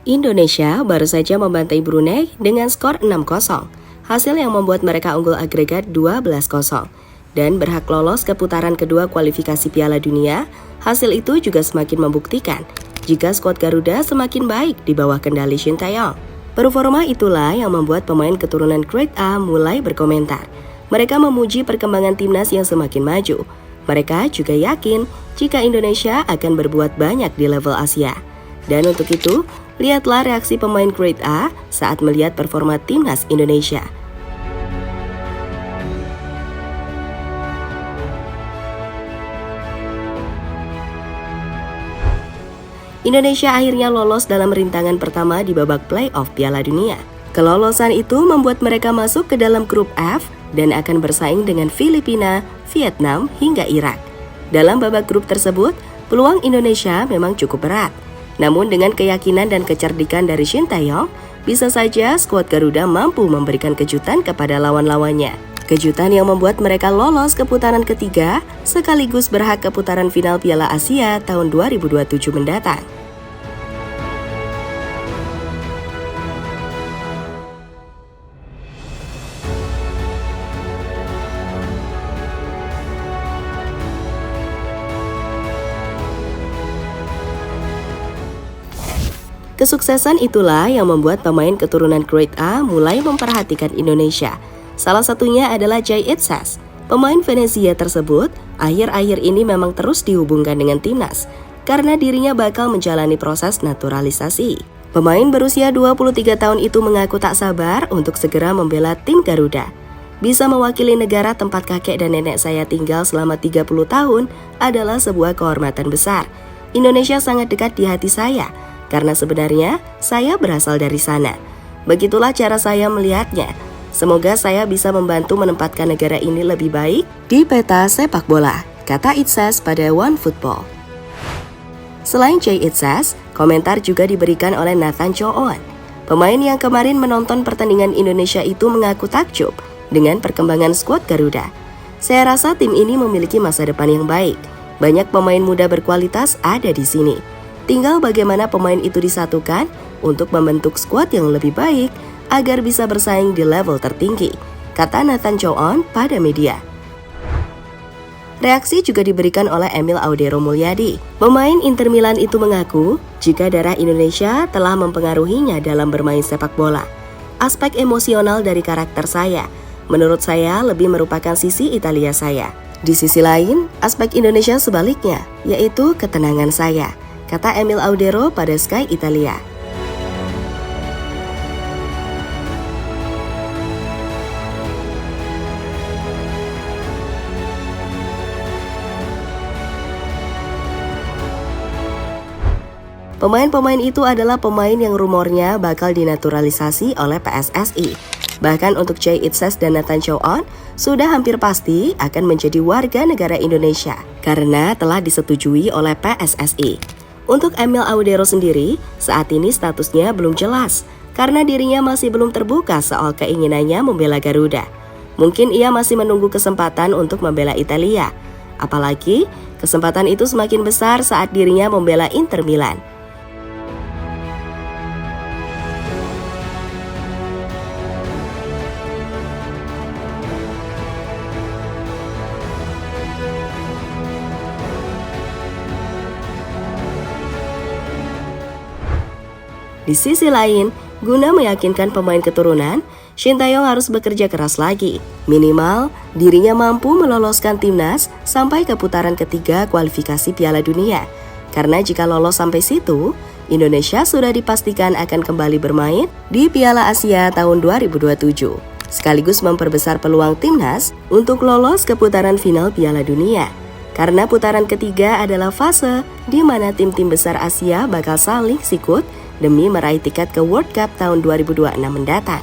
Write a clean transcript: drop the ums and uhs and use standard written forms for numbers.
Indonesia baru saja membantai Brunei dengan skor 6-0, hasil yang membuat mereka unggul agregat 12-0 dan berhak lolos ke putaran kedua kualifikasi Piala Dunia. Hasil itu juga semakin membuktikan jika skuad Garuda semakin baik di bawah kendali Shin Tae-yong. Performa itulah yang membuat pemain keturunan Grade A mulai berkomentar. Mereka memuji perkembangan timnas yang semakin maju. Mereka juga yakin jika Indonesia akan berbuat banyak di level Asia. Dan untuk itu, lihatlah reaksi pemain Grade A saat melihat performa timnas Indonesia. Indonesia akhirnya lolos dalam rintangan pertama di babak playoff Piala Dunia. Kelolosan itu membuat mereka masuk ke dalam grup F dan akan bersaing dengan Filipina, Vietnam, hingga Irak. Dalam babak grup tersebut, peluang Indonesia memang cukup berat. Namun dengan keyakinan dan kecerdikan dari Shin Tae-yong, bisa saja skuad Garuda mampu memberikan kejutan kepada lawan-lawannya. Kejutan yang membuat mereka lolos ke putaran ketiga, sekaligus berhak ke putaran final Piala Asia tahun 2027 mendatang. Kesuksesan itulah yang membuat pemain keturunan Grade A mulai memperhatikan Indonesia. Salah satunya adalah Jay Itzes. Pemain Venezia tersebut akhir-akhir ini memang terus dihubungkan dengan timnas karena dirinya bakal menjalani proses naturalisasi. Pemain berusia 23 tahun itu mengaku tak sabar untuk segera membela tim Garuda. Bisa mewakili negara tempat kakek dan nenek saya tinggal selama 30 tahun adalah sebuah kehormatan besar. Indonesia sangat dekat di hati saya, karena sebenarnya saya berasal dari sana. Begitulah cara saya melihatnya. Semoga saya bisa membantu menempatkan negara ini lebih baik di peta sepak bola, kata Itzes pada OneFootball. Selain Jay Itzes, komentar juga diberikan oleh Nathan Chow-on. Pemain yang kemarin menonton pertandingan Indonesia itu mengaku takjub dengan perkembangan skuad Garuda. Saya rasa tim ini memiliki masa depan yang baik. Banyak pemain muda berkualitas ada di sini. Tinggal bagaimana pemain itu disatukan untuk membentuk skuad yang lebih baik agar bisa bersaing di level tertinggi, kata Nathan Chow-on pada media. Reaksi juga diberikan oleh Emil Audero Mulyadi. Pemain Inter Milan itu mengaku jika darah Indonesia telah mempengaruhinya dalam bermain sepak bola. Aspek emosional dari karakter saya, menurut saya lebih merupakan sisi Italia saya. Di sisi lain, aspek Indonesia sebaliknya, yaitu ketenangan saya, kata Emil Audero pada Sky Italia. Pemain-pemain itu adalah pemain yang rumornya bakal dinaturalisasi oleh PSSI. Bahkan untuk Jay Itzes dan Nathan Chow-on sudah hampir pasti akan menjadi warga negara Indonesia karena telah disetujui oleh PSSI. Untuk Emil Audero sendiri, saat ini statusnya belum jelas karena dirinya masih belum terbuka soal keinginannya membela Garuda. Mungkin ia masih menunggu kesempatan untuk membela Italia. Apalagi, kesempatan itu semakin besar saat dirinya membela Inter Milan. Di sisi lain, guna meyakinkan pemain keturunan, Shin Tae-yong harus bekerja keras lagi. Minimal, dirinya mampu meloloskan timnas sampai ke putaran ketiga kualifikasi Piala Dunia. Karena jika lolos sampai situ, Indonesia sudah dipastikan akan kembali bermain di Piala Asia tahun 2027. Sekaligus memperbesar peluang timnas untuk lolos ke putaran final Piala Dunia. Karena putaran ketiga adalah fase di mana tim-tim besar Asia bakal saling sikut demi meraih tiket ke World Cup tahun 2026 mendatang.